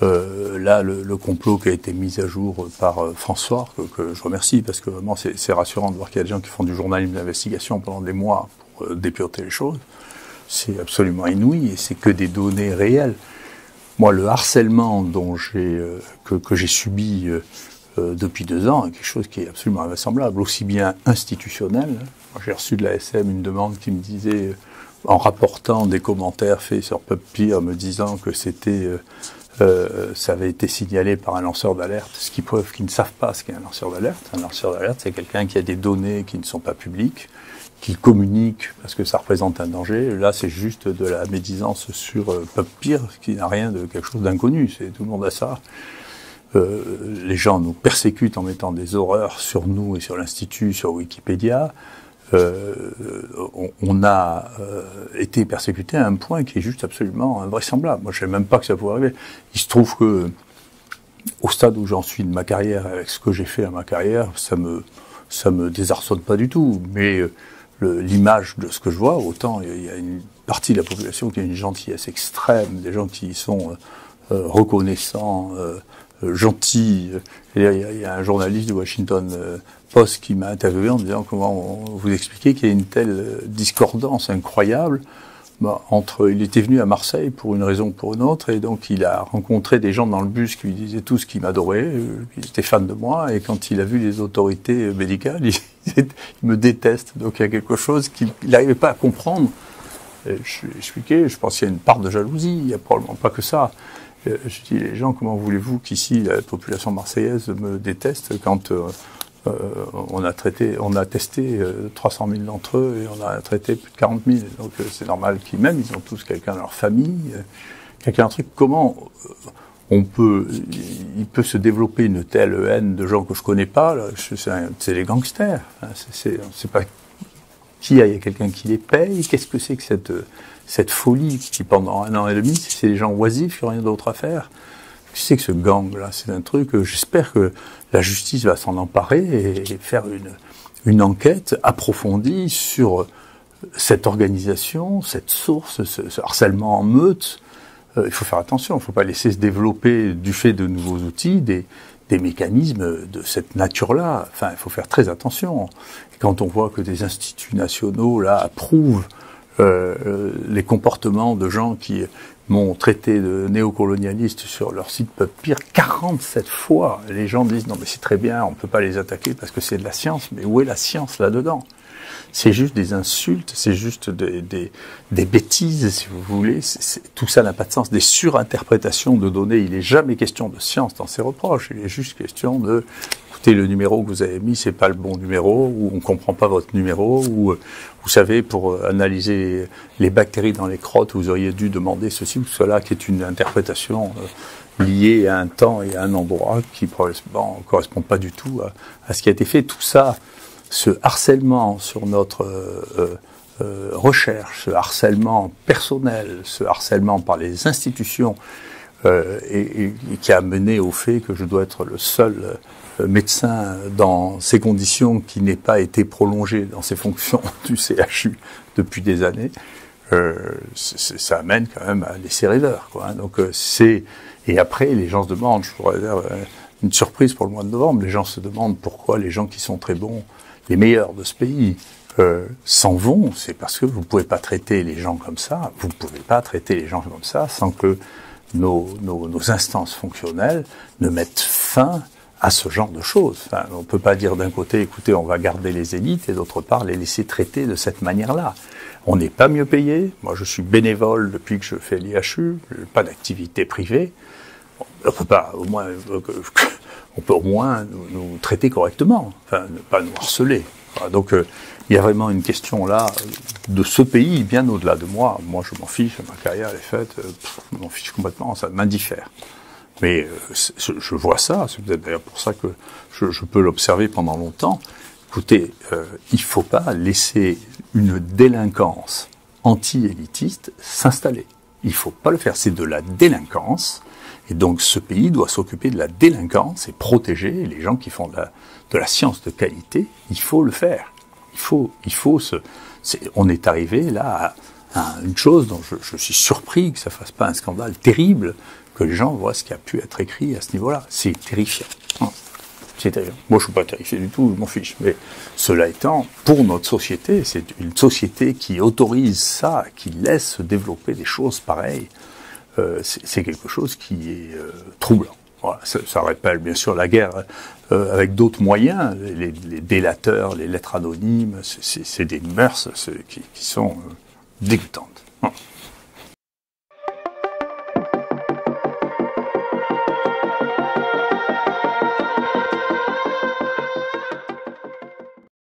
Là, le complot qui a été mis à jour par François, que je remercie, parce que vraiment c'est rassurant de voir qu'il y a des gens qui font du journalisme d'investigation pendant des mois pour dépiauter les choses. C'est absolument inouï et c'est que des données réelles. Moi, le harcèlement que j'ai subi depuis 2 ans est quelque chose qui est absolument invraisemblable, aussi bien institutionnel. Moi, j'ai reçu de la SM une demande qui me disait, en rapportant des commentaires faits sur PubPeer, me disant que ça avait été signalé par un lanceur d'alerte, ce qui prouve qu'ils ne savent pas ce qu'est un lanceur d'alerte. Un lanceur d'alerte, c'est quelqu'un qui a des données qui ne sont pas publiques, qui communique parce que ça représente un danger. Là, c'est juste de la médisance sur PubPeer, qui n'a rien de quelque chose d'inconnu. Tout le monde a ça. Les gens nous persécutent en mettant des horreurs sur nous et sur l'Institut, sur Wikipédia. On a été persécuté à un point qui est juste absolument invraisemblable. Moi, je ne savais même pas que ça pouvait arriver. Il se trouve que, au stade où j'en suis de ma carrière, avec ce que j'ai fait à ma carrière, ça me désarçonne pas du tout. Mais l'image de ce que je vois, autant il y a une partie de la population qui a une gentillesse extrême, des gens qui sont reconnaissants, gentils. Il y a un journaliste du Washington Post qui m'a interviewé en me disant comment vous expliquez qu'il y a une telle discordance incroyable entre. Il était venu à Marseille pour une raison ou pour une autre, et donc il a rencontré des gens dans le bus qui lui disaient tous qu'ils m'adoraient, qu'ils étaient fans de moi, et quand il a vu les autorités médicales, il me déteste. Donc il y a quelque chose qu'il n'arrivait pas à comprendre. Et je lui ai expliqué, je pense qu'il y a une part de jalousie, il n'y a probablement pas que ça. Je dis, les gens, comment voulez-vous qu'ici la population marseillaise me déteste quand on a testé 300 000 d'entre eux et on a traité plus de 40 000. Donc c'est normal qu'ils m'aiment, ils ont tous quelqu'un dans leur famille, quelqu'un un truc. Comment il peut se développer une telle haine de gens que je connais pas, là, c'est les gangsters. C'est pas il y a quelqu'un qui les paye. Qu'est-ce que c'est que cette folie qui pendant 1 an et demi, c'est les gens oisifs qui n'ont rien d'autre à faire. Qu'est-ce que c'est que ce gang-là? C'est un truc, j'espère que la justice va s'en emparer et faire une enquête approfondie sur cette organisation, cette source, ce harcèlement en meute. Il faut faire attention, il ne faut pas laisser se développer du fait de nouveaux outils des mécanismes de cette nature-là. Enfin, il faut faire très attention. Et quand on voit que des instituts nationaux là approuvent les comportements de gens qui m'ont traité de néocolonialiste sur leur site PubPeer 47 fois. Les gens disent non mais c'est très bien, on ne peut pas les attaquer parce que c'est de la science. Mais où est la science là-dedans? C'est juste des insultes, c'est juste des bêtises, si vous voulez. Tout ça n'a pas de sens. Des surinterprétations de données. Il n'est jamais question de science dans ces reproches. Il est juste question de, écoutez, le numéro que vous avez mis, c'est pas le bon numéro, ou on comprend pas votre numéro, ou vous savez, pour analyser les bactéries dans les crottes, vous auriez dû demander ceci ou cela, qui est une interprétation liée à un temps et à un endroit qui ne correspond pas du tout à ce qui a été fait. Tout ça, ce harcèlement sur notre recherche, ce harcèlement personnel, ce harcèlement par les institutions, et qui a mené au fait que je dois être le seul médecin dans ces conditions qui n'ait pas été prolongé dans ses fonctions du CHU depuis des années, ça amène quand même à laisser rêveur, quoi. Donc et après les gens se demandent, je pourrais dire une surprise pour le mois de novembre, les gens se demandent pourquoi les gens qui sont très bons, les meilleurs de ce pays, s'en vont. C'est parce que vous ne pouvez pas traiter les gens comme ça, vous ne pouvez pas traiter les gens comme ça sans que nos instances fonctionnelles ne mettent fin à ce genre de choses. Enfin, on ne peut pas dire d'un côté, écoutez, on va garder les élites, et d'autre part, les laisser traiter de cette manière-là. On n'est pas mieux payé. Moi, je suis bénévole depuis que je fais l'IHU, pas d'activité privée. On peut pas, on peut au moins nous traiter correctement, enfin, ne pas nous harceler. Voilà, donc, il y a vraiment une question là de ce pays, bien au-delà de moi. Moi, je m'en fiche, ma carrière elle est faite, je m'en fiche complètement, ça m'indiffère. Mais je vois ça, c'est peut-être d'ailleurs pour ça que je peux l'observer pendant longtemps. Écoutez, il ne faut pas laisser une délinquance anti-élitiste s'installer. Il ne faut pas le faire, c'est de la délinquance. Et donc ce pays doit s'occuper de la délinquance et protéger les gens qui font de la science de qualité. Il faut le faire. On est arrivé là à une chose dont je suis surpris que ça fasse pas un scandale terrible, que les gens voient ce qui a pu être écrit à ce niveau-là. C'est terrifiant. C'est terrifiant. Moi, je suis pas terrifié du tout, je m'en fiche. Mais cela étant, pour notre société, c'est une société qui autorise ça, qui laisse se développer des choses pareilles. C'est quelque chose qui est troublant. Voilà, ça rappelle bien sûr la guerre avec d'autres moyens, les délateurs, les lettres anonymes, c'est des mœurs qui sont dégoûtantes.